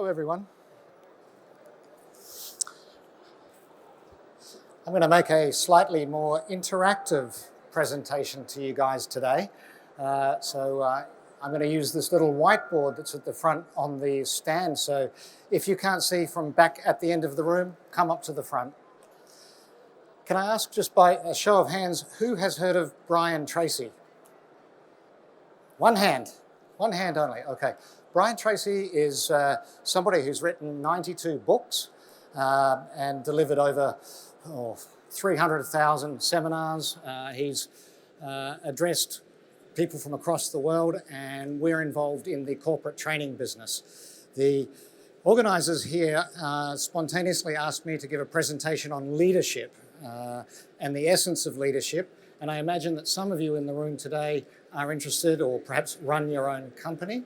everyone. I'm going to make a slightly more interactive presentation to you guys today. I'm going to use this little whiteboard that's at the front on the stand. So if you can't see from back at the end of the room, come up to the front. Can I ask, just by a show of hands, who has heard of Brian Tracy? One hand only, okay. Brian Tracy is somebody who's written 92 books and delivered over 300,000 seminars. He's addressed people from across the world, and we're involved in the corporate training business. The organisers here spontaneously asked me to give a presentation on leadership and the essence of leadership, and I imagine that some of you in the room today are interested or perhaps run your own company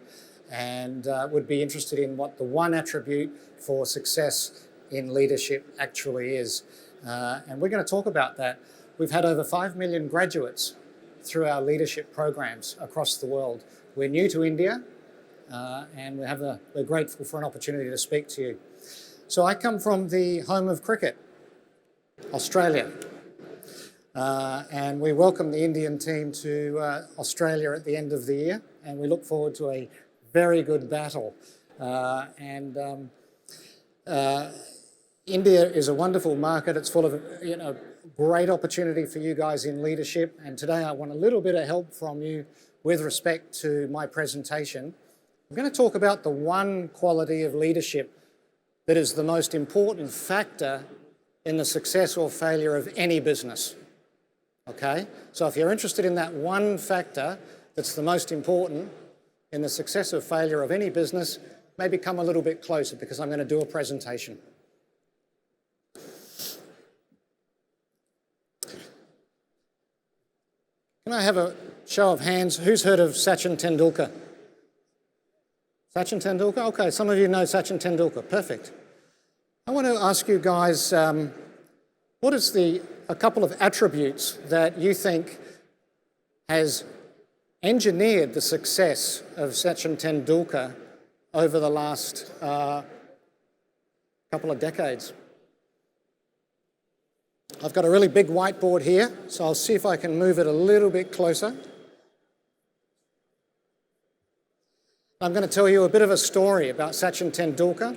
and would be interested in what the one attribute for success in leadership actually is. And we're going to talk about that. We've had over 5 million graduates through our leadership programs across the world. We're new to India, and we're grateful for an opportunity to speak to you. So I come from the home of cricket, Australia. And we welcome the Indian team to Australia at the end of the year, and we look forward to a very good battle. India is a wonderful market. It's full of great opportunity for you guys in leadership, and today I want a little bit of help from you with respect to my presentation. I'm going to talk about the one quality of leadership that is the most important factor in the success or failure of any business. Okay? So if you're interested in that one factor that's the most important in the success or failure of any business, maybe come a little bit closer because I'm going to do a presentation. Can I have a show of hands? Who's heard of Sachin Tendulkar? Sachin Tendulkar? Okay, some of you know Sachin Tendulkar. Perfect. I want to ask you guys, what is a couple of attributes that you think has engineered the success of Sachin Tendulkar over the last couple of decades? I've got a really big whiteboard here, so I'll see if I can move it a little bit closer. I'm going to tell you a bit of a story about Sachin Tendulkar,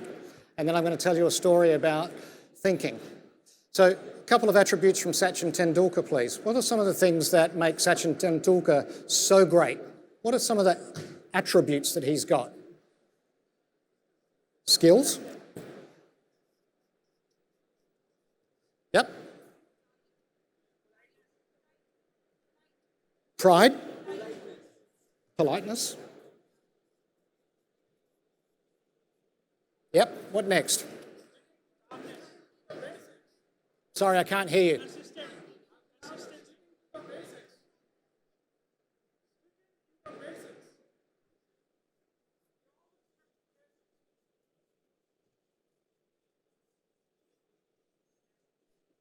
and then I'm going to tell you a story about thinking. So, a couple of attributes from Sachin Tendulkar, please. What are some of the things that make Sachin Tendulkar so great? What are some of the attributes that he's got? Skills? Yep. Pride? Politeness? Yep. What next? Sorry, I can't hear you.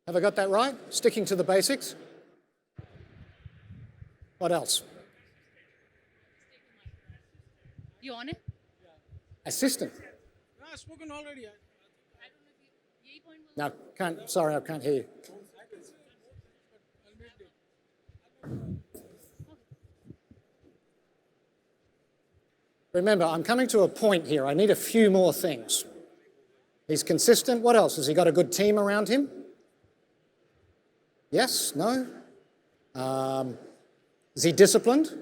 Have I got that right? Sticking to the basics? What else? You on it? Assistant. No, I've spoken already. No, sorry, I can't hear you. Remember, I'm coming to a point here. I need a few more things. He's consistent. What else? Has he got a good team around him? Yes? No? Is he disciplined?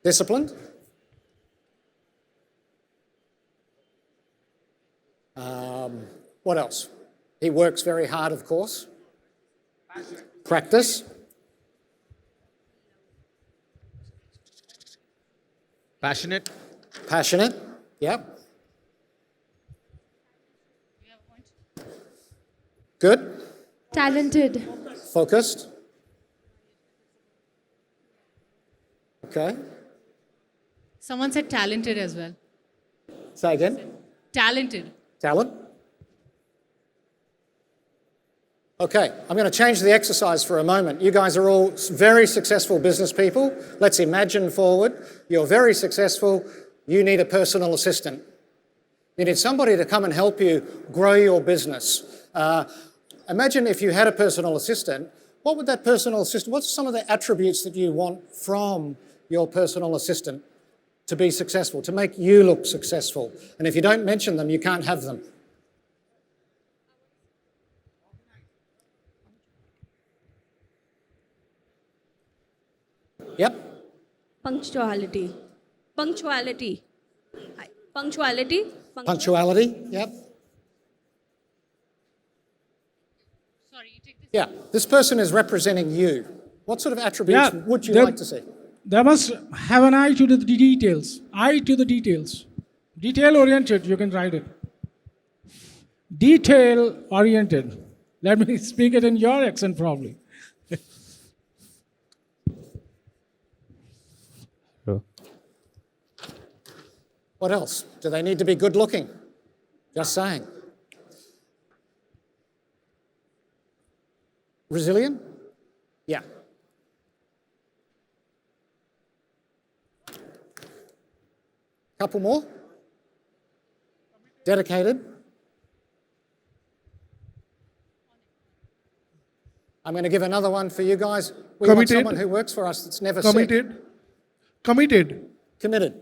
Disciplined? What else? He works very hard, of course. Practice. Passionate. Passionate. Yep. Good. Talented. Focused. Okay. Someone said talented as well. Say again. Talented. Talent. Okay, I'm going to change the exercise for a moment. You guys are all very successful business people. Let's imagine forward. You're very successful. You need a personal assistant. You need somebody to come and help you grow your business. Imagine if you had a personal assistant. What would that personal assistant, what's some of the attributes that you want from your personal assistant to be successful, to make you look successful? And if you don't mention them, you can't have them. Yep. Punctuality. Punctuality. Punctuality. Punctuality, yep. Sorry, you take this. Yeah, this person is representing you. What sort of attributes would you like to see? They must have an eye to the details. Eye to the details. Detail oriented, you can write it. Detail oriented. Let me speak it in your accent probably. What else? Do they need to be good looking? Just saying. Resilient? Yeah. Couple more? Dedicated? I'm going to give another one for you guys. We want Committed. someone who works for us that's never sick. Committed. Committed. Committed.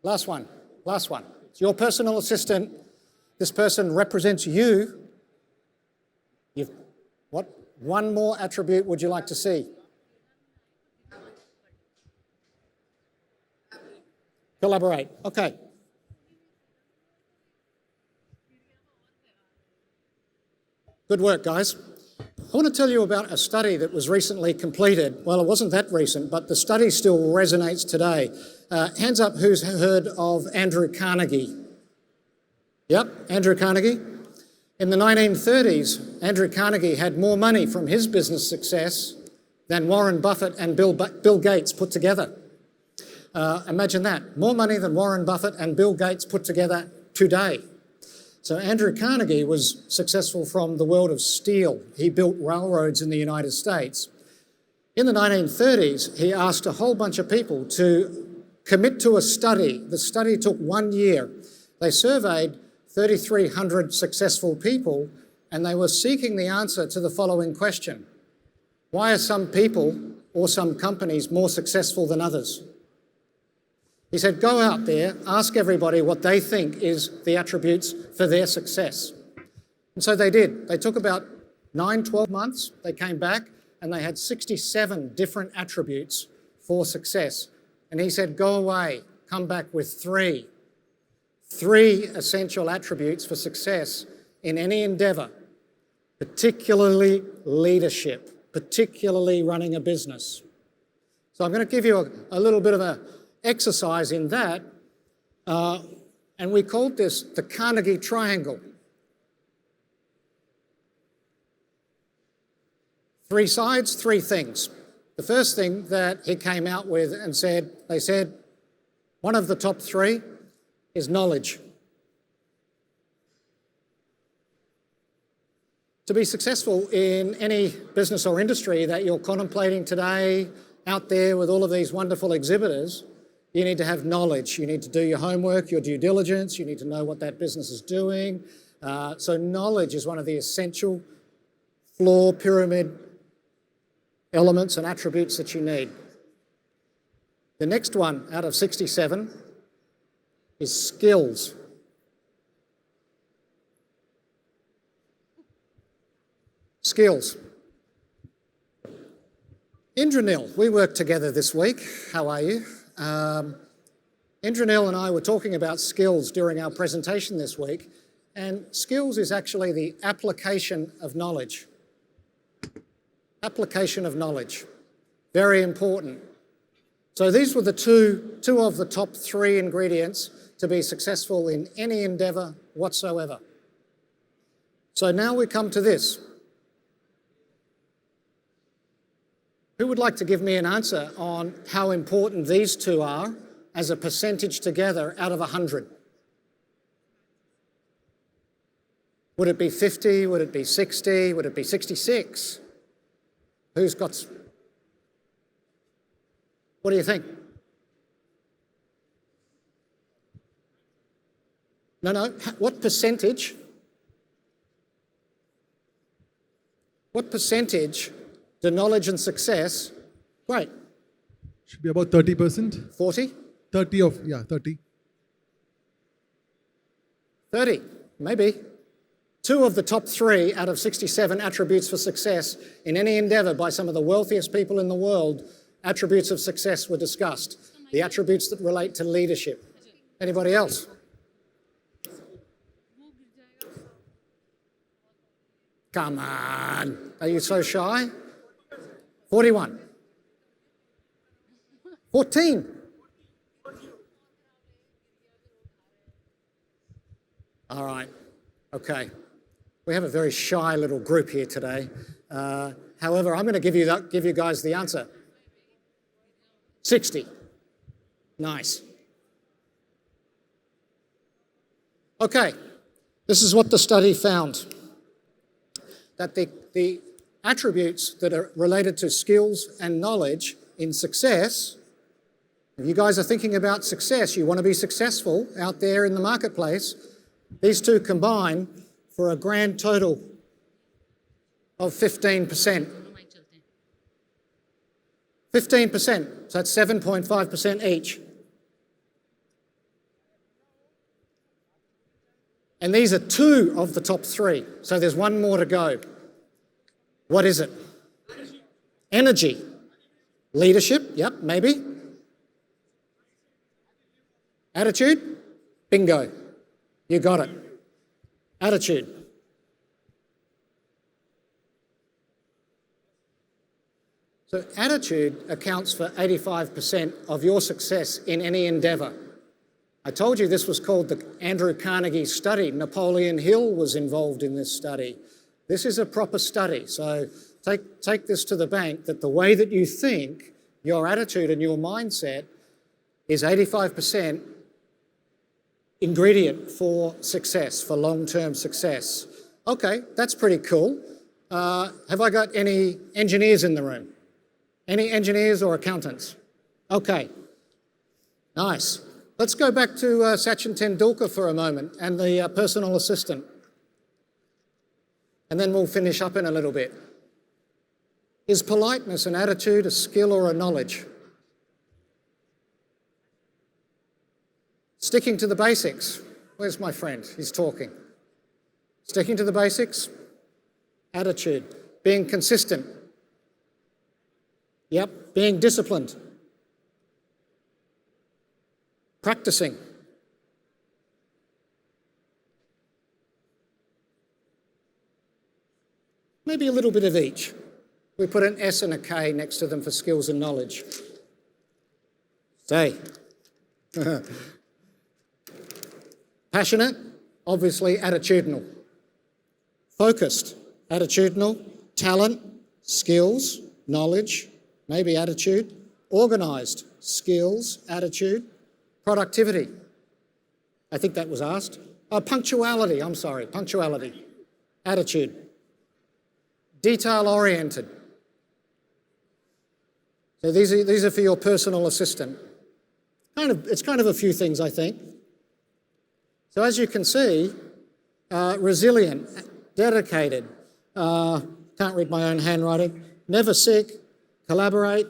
Last one. Last one. It's your personal assistant. This person represents you. What one more attribute would you like to see? Collaborate. Okay. Good work, guys. I want to tell you about a study that was recently completed. Well, it wasn't that recent, but the study still resonates today. Hands up who's heard of Andrew Carnegie? Yep, Andrew Carnegie. In the 1930s, Andrew Carnegie had more money from his business success than Warren Buffett and Bill Gates put together. Imagine that. More money than Warren Buffett and Bill Gates put together today. So Andrew Carnegie was successful from the world of steel. He built railroads in the United States. In the 1930s, he asked a whole bunch of people to commit to a study. The study took 1 year. They surveyed 3,300 successful people, and they were seeking the answer to the following question: why are some people or some companies more successful than others? He said, go out there, ask everybody what they think is the attributes for their success. And so they did. They took about 9, 12 months. They came back and they had 67 different attributes for success. And he said, go away, come back with three essential attributes for success in any endeavour, particularly leadership, particularly running a business. So I'm going to give you a little bit of an exercise in that, and we called this the Carnegie Triangle. 3 sides, 3 things. The first thing that he came out with and said, they said, one of the top 3 is knowledge. To be successful in any business or industry that you're contemplating today, out there with all of these wonderful exhibitors, you need to have knowledge. You need to do your homework, your due diligence. You need to know what that business is doing. So knowledge is one of the essential floor pyramid elements and attributes that you need. The next one out of 67 is skills. Skills. Indranil, we worked together this week. How are you? Indranil and I were talking about skills during our presentation this week, and skills is actually the application of knowledge. Application of knowledge. Very important. So these were the two of the top 3 ingredients to be successful in any endeavour whatsoever. So now we come to this. Who would like to give me an answer on how important these 2 are as a percentage together out of 100? Would it be 50? Would it be 60? Would it be 66? Who's got What do you think? No. What percentage? What percentage do knowledge and success? Great. Should be about 30%. 40? 30. 30, maybe. 2 of the top 3 out of 67 attributes for success in any endeavour by some of the wealthiest people in the world, attributes of success were discussed. The attributes that relate to leadership. Anybody else? Come on. Are you so shy? 41. 14. All right. Okay. We have a very shy little group here today. However, I'm going to give you guys the answer. 60. Nice. Okay. This is what the study found. That the attributes that are related to skills and knowledge in success, if you guys are thinking about success, you want to be successful out there in the marketplace, these 2 combine for a grand total of 15%. 15%, so that's 7.5% each. And these are 2 of the top 3, so there's 1 more to go. What is it? Energy. Leadership, yep, maybe. Attitude? Bingo. You got it. Attitude. So attitude accounts for 85% of your success in any endeavour. I told you this was called the Andrew Carnegie study. Napoleon Hill was involved in this study. This is a proper study, so take this to the bank that the way that you think, your attitude and your mindset is 85% ingredient for success, for long-term success. Okay, that's pretty cool. Have I got any engineers in the room? Any engineers or accountants? Okay, nice. Let's go back to Sachin Tendulkar for a moment and the personal assistant. And then we'll finish up in a little bit. Is politeness an attitude, a skill, or a knowledge? Sticking to the basics. Where's my friend? He's talking. Sticking to the basics, attitude. Being consistent. Yep, being disciplined. Practicing. Maybe a little bit of each. We put an S and a K next to them for skills and knowledge. Stay. Passionate, obviously attitudinal. Focused, attitudinal. Talent, skills, knowledge, maybe attitude. Organised, skills, attitude. Productivity, I think that was asked. Punctuality, I'm sorry, punctuality. Attitude. Detail-oriented. So these are for your personal assistant. It's kind of a few things, I think. So as you can see, resilient, dedicated, can't read my own handwriting, never sick, collaborate.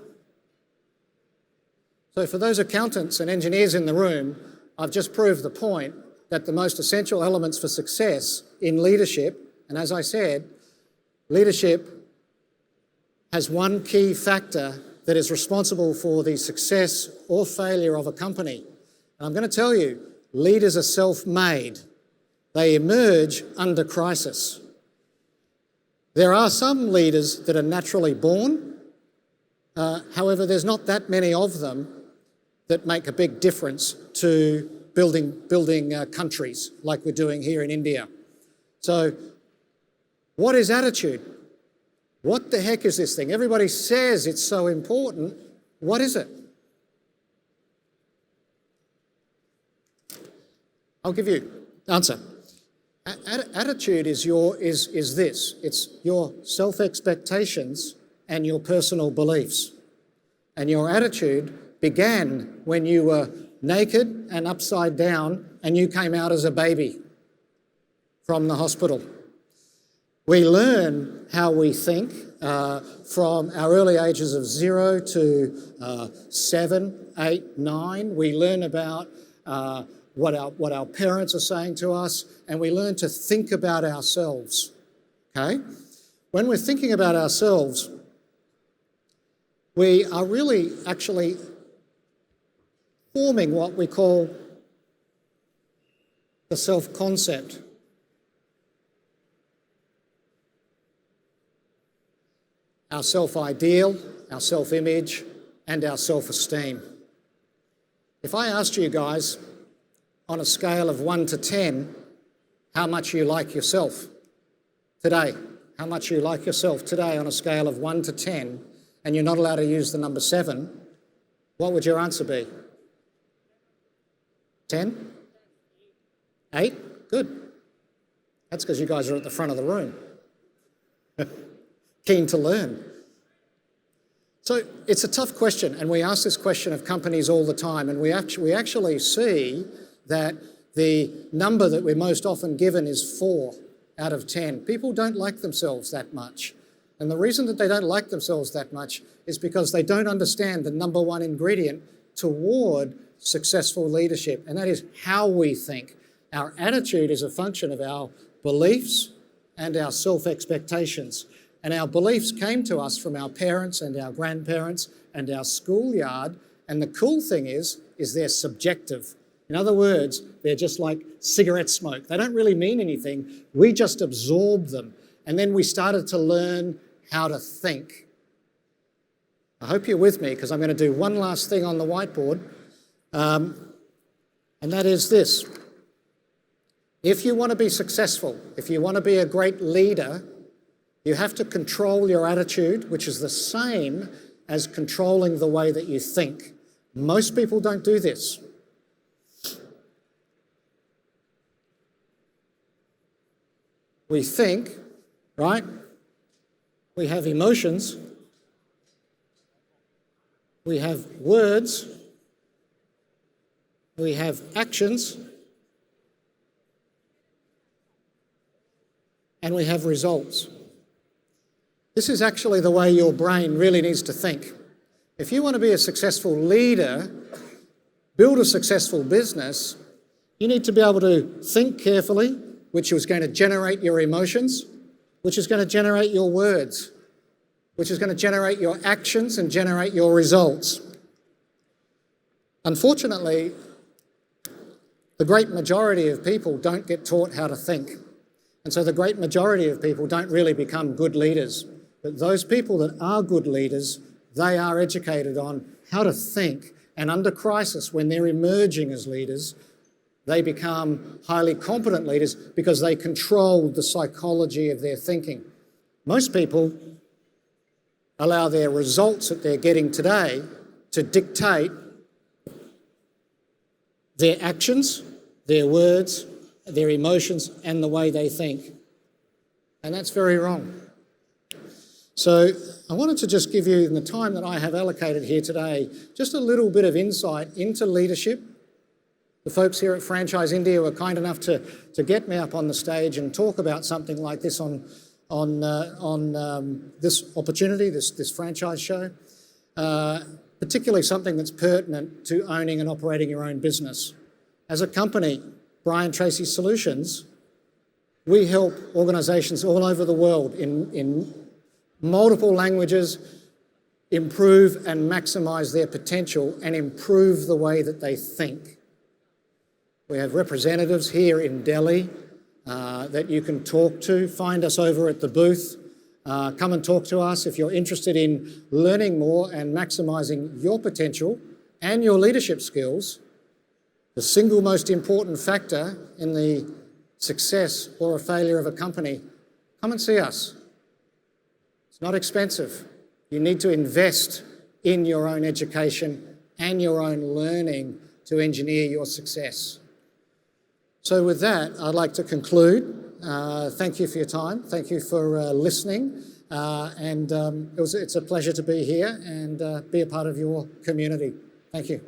So for those accountants and engineers in the room, I've just proved the point that the most essential elements for success in leadership, and as I said, leadership has one key factor that is responsible for the success or failure of a company. And I'm going to tell you, leaders are self-made. They emerge under crisis. There are some leaders that are naturally born. However, there's not that many of them that make a big difference to building countries like we're doing here in India. So what is attitude? What the heck is this thing? Everybody says it's so important. What is it? I'll give you the answer. Attitude is this. It's your self-expectations and your personal beliefs. And your attitude began when you were naked and upside down and you came out as a baby from the hospital. We learn how we think from our early ages of 0 to 7, 8, 9. We learn about what our parents are saying to us, and we learn to think about ourselves, okay? When we're thinking about ourselves, we are really actually forming what we call the self-concept. Our self-ideal, our self-image, and our self-esteem. If I asked you guys on a scale of 1 to 10 how much you like yourself today, how much you like yourself today on a scale of 1 to 10, and you're not allowed to use the number 7, what would your answer be? 10? 8? Good. That's because you guys are at the front of the room. Keen to learn. So it's a tough question, and we ask this question of companies all the time, and we actually see that the number that we're most often given is 4 out of 10. People don't like themselves that much. And the reason that they don't like themselves that much is because they don't understand the number one ingredient toward successful leadership, and that is how we think. Our attitude is a function of our beliefs and our self-expectations. And our beliefs came to us from our parents and our grandparents and our schoolyard. And the cool thing is they're subjective. In other words, they're just like cigarette smoke. They don't really mean anything. We just absorb them. And then we started to learn how to think. I hope you're with me, because I'm going to do one last thing on the whiteboard. And that is this. If you want to be successful, if you want to be a great leader, you have to control your attitude, which is the same as controlling the way that you think. Most people don't do this. We think, right? We have emotions. We have words. We have actions. And we have results. This is actually the way your brain really needs to think. If you want to be a successful leader, build a successful business, you need to be able to think carefully, which is going to generate your emotions, which is going to generate your words, which is going to generate your actions and generate your results. Unfortunately, the great majority of people don't get taught how to think. And so the great majority of people don't really become good leaders. But those people that are good leaders, they are educated on how to think. And under crisis, when they're emerging as leaders, they become highly competent leaders because they control the psychology of their thinking. Most people allow their results that they're getting today to dictate their actions, their words, their emotions, and the way they think. And that's very wrong. So I wanted to just give you, in the time that I have allocated here today, just a little bit of insight into leadership. The folks here at Franchise India were kind enough to get me up on the stage and talk about something like this on this opportunity, this franchise show, particularly something that's pertinent to owning and operating your own business. As a company, Brian Tracy Solutions, we help organisations all over the world in multiple languages improve and maximise their potential and improve the way that they think. We have representatives here in Delhi that you can talk to. Find us over at the booth. Come and talk to us if you're interested in learning more and maximising your potential and your leadership skills. The single most important factor in the success or a failure of a company, come and see us. It's not expensive. You need to invest in your own education and your own learning to engineer your success. So with that, I'd like to conclude. Thank you for your time. Thank you for listening. it's a pleasure to be here and be a part of your community. Thank you.